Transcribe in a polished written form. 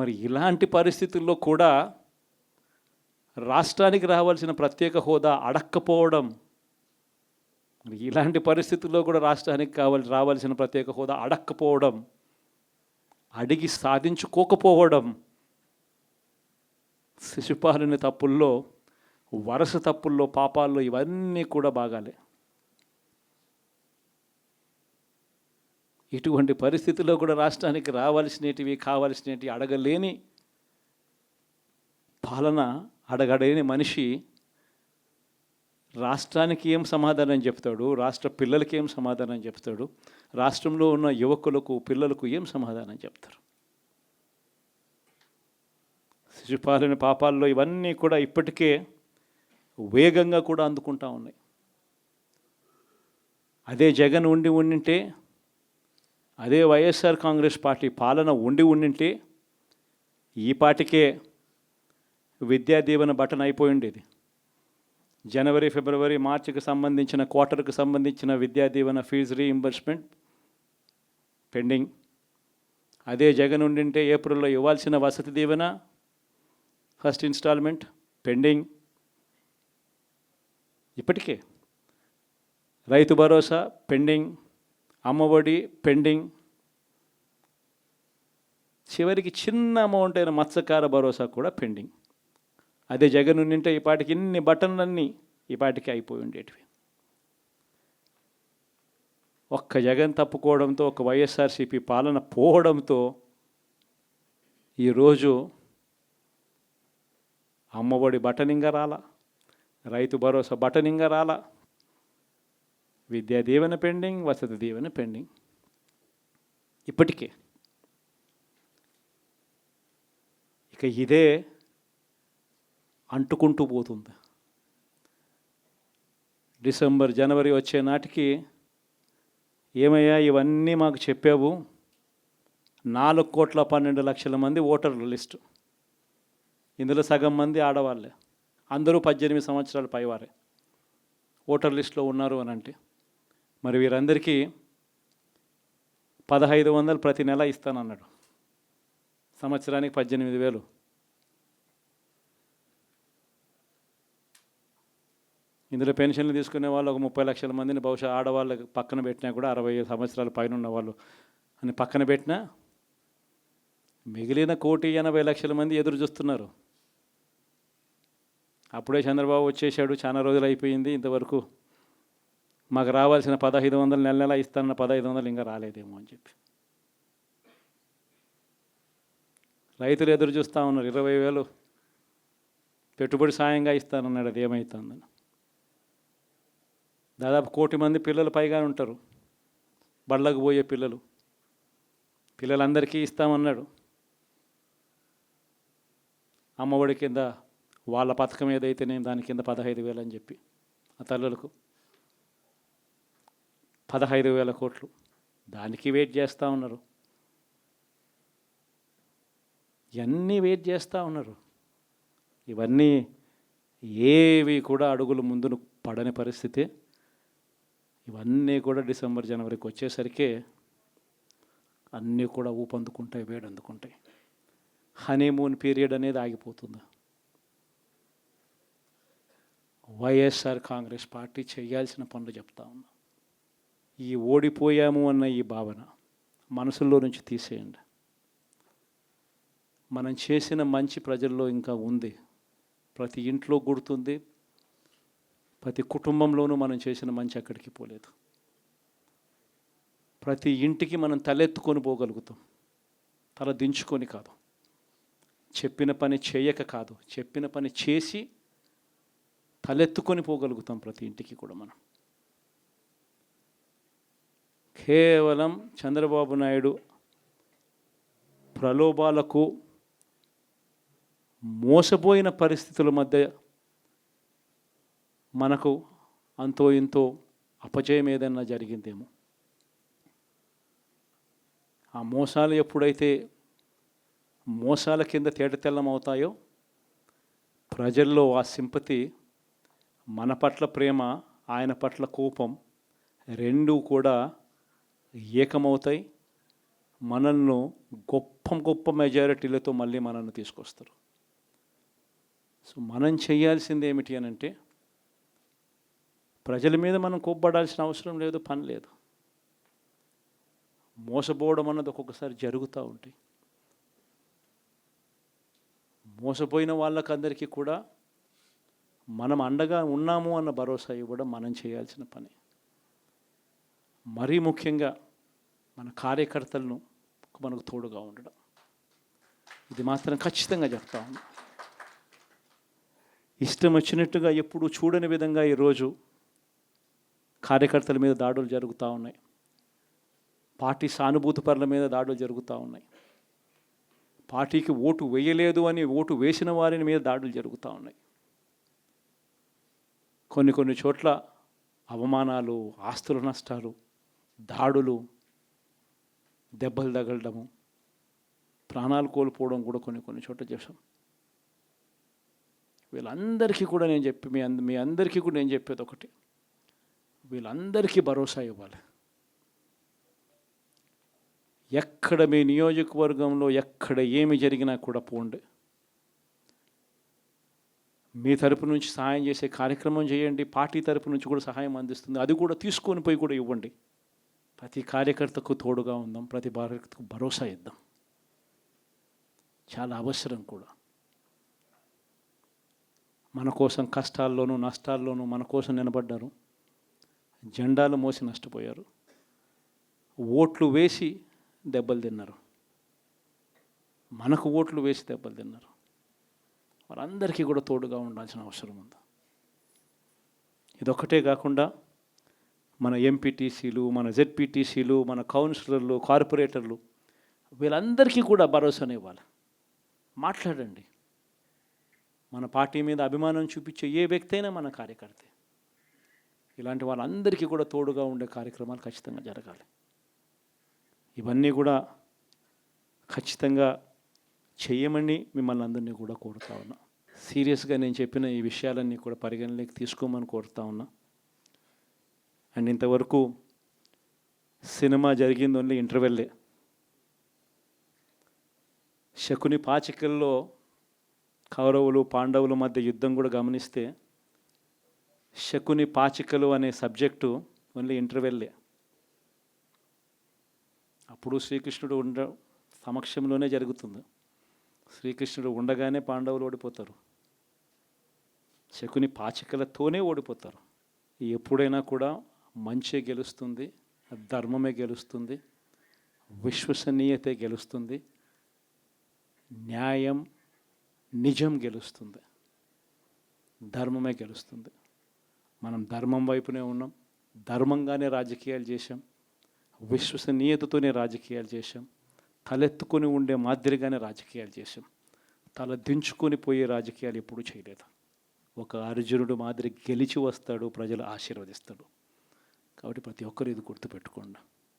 మరి ఇలాంటి పరిస్థితుల్లో కూడా రాష్ట్రానికి రావాల్సిన ప్రత్యేక హోదా అడక్కపోవడం, మరి ఇలాంటి పరిస్థితుల్లో కూడా రాష్ట్రానికి రావాల్సిన ప్రత్యేక హోదా అడక్కపోవడం, అడిగి సాధించుకోకపోవడం శిశుపాలుని తప్పుల్లో, వరుస తప్పుల్లో, పాపాల్లో ఇవన్నీ కూడా భాగాలే. ఇటువంటి పరిస్థితుల్లో కూడా రాష్ట్రానికి రావాల్సినటివి, కావాల్సినవి అడగలేని పాలన, అడగలేని మనిషి రాష్ట్రానికి ఏం సమాధానం చెప్తాడు, రాష్ట్ర పిల్లలకి ఏం సమాధానం చెప్తాడు, రాష్ట్రంలో ఉన్న యువకులకు, పిల్లలకు ఏం సమాధానం చెప్తారు? శిశుపాలుని పాపాల్లో ఇవన్నీ కూడా ఇప్పటికే వేగంగా కూడా అందుకుంటా ఉన్నాయి. అదే జగన్ ఉండింటే, అదే వైఎస్ఆర్ కాంగ్రెస్ పార్టీ పాలన ఉండింటే ఈ పాటికే విద్యా దీవెన బటన్ అయిపోయి ఉండేది. జనవరి, ఫిబ్రవరి, మార్చికి సంబంధించిన క్వార్టర్కి సంబంధించిన Vidya Deevena fee reimbursement pending. అదే జగన్ ఉండింటే ఏప్రిల్లో ఇవ్వాల్సిన Vasathi Deevena first instalment pending. ఇప్పటికే రైతు భరోసా పెండింగ్, అమ్మఒడి పెండింగ్, చివరికి చిన్న అమౌంట్ అయిన మత్స్యకార భరోసా కూడా పెండింగ్. అదే జగన్ ఉండింటే ఈ పాటికి ఇన్ని బటన్లన్నీ ఈ పాటికి అయిపోయి ఉండేటివి. ఒక్క జగన్ తప్పుకోవడంతో, ఒక వైఎస్ఆర్సీపీ పాలన పోవడంతో ఈరోజు అమ్మఒడి బటనింగా రాలా, రైతు భరోసా బటనింగా రాలా, విద్యా దీవెన పెండింగ్, వసతి దీవెన పెండింగ్. ఇప్పటికే ఇక ఇదే అంటుకుంటూ పోతుంది. డిసెంబర్, జనవరి వచ్చే నాటికి ఏమయ్యా ఇవన్నీ మాకు చెప్పావు, 4,12,00,000 మంది ఓటర్ల లిస్టు, ఇందులో సగం మంది ఆడవాళ్ళే, అందరూ 18 సంవత్సరాల పైవారే ఓటర్ లిస్టులో ఉన్నారు అని అంటే, మరి వీరందరికీ 1,500 ప్రతి నెల ఇస్తానన్నాడు. సంవత్సరానికి 18,000. ఇందులో పెన్షన్లు తీసుకునే వాళ్ళు ఒక 30 లక్షల మందిని బహుశా ఆడవాళ్ళకి పక్కన పెట్టినా కూడా 60 సంవత్సరాల పైన ఉన్న వాళ్ళు అని పక్కన పెట్టినా మిగిలిన 1,80,00,000 మంది ఎదురు చూస్తున్నారు. అప్పుడే చంద్రబాబు వచ్చేసాడు, చాలా రోజులు అయిపోయింది, ఇంతవరకు మాకు రావాల్సిన 1,500 నెల నెల ఇస్తానన్న 1,500 ఇంకా రాలేదేమో అని చెప్పి రైతులు ఎదురు చూస్తూ ఉన్నారు. 20,000 పెట్టుబడి సాయంగా ఇస్తానన్నాడు, అది ఏమవుతుందని. దాదాపు 1,000,000 మంది పిల్లలు పైగా ఉంటారు, బళ్ళకు పోయే పిల్లలందరికీ ఇస్తామన్నాడు. అమ్మఒడి కింద వాళ్ళ పథకం ఏదైతే నేను దాని కింద 15,000 అని చెప్పి ఆ తల్లులకు 15,000 కోట్లు, దానికి వెయిట్ చేస్తూ ఉన్నారు. ఇవన్నీ వెయిట్ చేస్తూ ఉన్నారు. ఇవన్నీ ఏవి కూడా అడుగులు ముందును పడని పరిస్థితి. ఇవన్నీ కూడా డిసెంబర్, జనవరికి వచ్చేసరికి అన్నీ కూడా ఊపందుకుంటాయి, వేడందుకుంటాయి. హనీమూన్ పీరియడ్ అనేది ఆగిపోతుంది. వైఎస్ఆర్ కాంగ్రెస్ పార్టీ చేయాల్సిన పనులు చెప్తా ఉన్నా. ఈ ఓడిపోయాము అన్న ఈ భావన మనసులో నుంచి తీసేయండి. మనం చేసిన మంచి ప్రజల్లో ఇంకా ఉంది, ప్రతి ఇంట్లో గుర్తుంది, ప్రతి కుటుంబంలోనూ మనం చేసిన మంచి అక్కడికి పోలేదు. ప్రతి ఇంటికి మనం తలెత్తుకొని పోగలుగుతాం, తల దించుకొని కాదు, చెప్పిన పని చేయక కాదు, చెప్పిన పని చేసి తలెత్తుకొని పోగలుగుతాం ప్రతి ఇంటికి కూడా మనం. కేవలం చంద్రబాబు నాయుడు ప్రలోభాలకు మోసపోయిన పరిస్థితుల మధ్య మనకు అంతో ఇంతో అపజయం ఏదైనా జరిగిందేమో. ఆ మోసాలు ఎప్పుడైతే మోసాల కింద తేటతెల్లం అవుతాయో, ప్రజల్లో ఆ సింపతి, మన పట్ల ప్రేమ, ఆయన పట్ల కోపం రెండూ కూడా ఏకమవుతాయి. మనల్ని గొప్ప గొప్ప గొప్ప మెజారిటీలతో మళ్ళీ మనల్ని తీసుకొస్తారు. సో మనం చేయాల్సింది ఏమిటి అని అంటే, ప్రజల మీద మనం కోప్పడాల్సిన అవసరం లేదు, పని లేదు. మోసపోవడం అన్నది ఒక్కొక్కసారి జరుగుతూ ఉంటాయి. మోసపోయిన వాళ్ళకందరికీ కూడా మనం అండగా ఉన్నాము అన్న భరోసా ఇవ్వడం మనం చేయాల్సిన పని. మరీ ముఖ్యంగా మన కార్యకర్తలను మనకు తోడుగా ఉండడం, ఇది మాత్రం ఖచ్చితంగా చెప్తా ఉన్నా. ఇష్టం వచ్చినట్టుగా ఎప్పుడు చూడని విధంగా ఈరోజు కార్యకర్తల మీద దాడులు జరుగుతూ ఉన్నాయి. పార్టీ సానుభూతి పరుల మీద దాడులు జరుగుతూ ఉన్నాయి. పార్టీకి ఓటు వేయలేదు అని ఓటు వేసిన వారిని మీద దాడులు జరుగుతూ ఉన్నాయి. కొన్ని చోట్ల అవమానాలు, ఆస్తుల నష్టాలు, దాడులు, దెబ్బలు తగలడము, ప్రాణాలు కోల్పోవడం కూడా కొన్ని చోట్ల చేశాం. వీళ్ళందరికీ కూడా నేను మీ అందరికీ కూడా నేను చెప్పేది ఒకటి, వీళ్ళందరికీ భరోసా ఇవ్వాలి. ఎక్కడ మీ నియోజకవర్గంలో ఎక్కడ ఏమి జరిగినా కూడా పోండి, మీ తరపు నుంచి సహాయం చేసే కార్యక్రమం చేయండి. పార్టీ తరపు నుంచి కూడా సహాయం అందిస్తుంది, అది కూడా తీసుకొని పోయి కూడా ఇవ్వండి. ప్రతి కార్యకర్తకు తోడుగా ఉందాం, ప్రతి కార్యకర్తకు భరోసా ఇద్దాం, చాలా అవసరం కూడా. మన కోసం కష్టాల్లోనూ నష్టాల్లోనూ మన కోసం నిలబడ్డారు, జెండాలు మోసి నష్టపోయారు, ఓట్లు వేసి దెబ్బలు తిన్నారు, మనకు ఓట్లు వేసి దెబ్బలు తిన్నారు. వాళ్ళందరికీ కూడా తోడుగా ఉండాల్సిన అవసరం ఉంది. ఇదొక్కటే కాకుండా మన ఎంపీటీసీలు, మన జెడ్పీటీసీలు, మన కౌన్సిలర్లు, కార్పొరేటర్లు, వీళ్ళందరికీ కూడా భరోసానే ఇవ్వాలి. మాట్లాడండి. మన పార్టీ మీద అభిమానం చూపించే ఏ వ్యక్తి అయినా మన కార్యకర్తే. ఇలాంటి వాళ్ళందరికీ కూడా తోడుగా ఉండే కార్యక్రమాలు ఖచ్చితంగా జరగాలి. ఇవన్నీ కూడా ఖచ్చితంగా చేయమని మిమ్మల్ని అందరినీ కూడా కోరుతా ఉన్నా. సీరియస్గా నేను చెప్పిన ఈ విషయాలన్నీ కూడా పరిగణలోకి తీసుకోమని కోరుతా ఉన్నా. అండ్ ఇంతవరకు సినిమా జరిగింది ఓన్లీ ఇంటర్వెల్లే. శకుని పాచికల్లో కౌరవులు పాండవుల మధ్య యుద్ధం కూడా గమనిస్తే శకుని పాచికలు అనే సబ్జెక్టు ఓన్లీ ఇంటర్వెల్లే. అప్పుడు శ్రీకృష్ణుడు సమక్షంలోనే జరుగుతుంది. శ్రీకృష్ణుడు ఉండగానే పాండవులు ఓడిపోతారు, శకుని పాచికలతోనే ఓడిపోతారు. ఎప్పుడైనా కూడా మంచే గెలుస్తుంది, ధర్మమే గెలుస్తుంది, విశ్వసనీయతే గెలుస్తుంది, న్యాయం నిజం గెలుస్తుంది, ధర్మమే గెలుస్తుంది. మనం ధర్మం వైపునే ఉన్నాం, ధర్మంగానే రాజకీయాలు చేశాం, విశ్వసనీయతతోనే రాజకీయాలు చేశాం, తలెత్తుకొని ఉండే మాదిరిగానే రాజకీయాలు చేశాం. తల దించుకొని పోయే రాజకీయాలు ఎప్పుడూ చేయలేదు. ఒక అర్జునుడు మాదిరి గెలిచి వస్తాడు, ప్రజలు ఆశీర్వదిస్తాడు. కాబట్టి ప్రతి ఒక్కరు ఇది గుర్తుపెట్టుకోండి.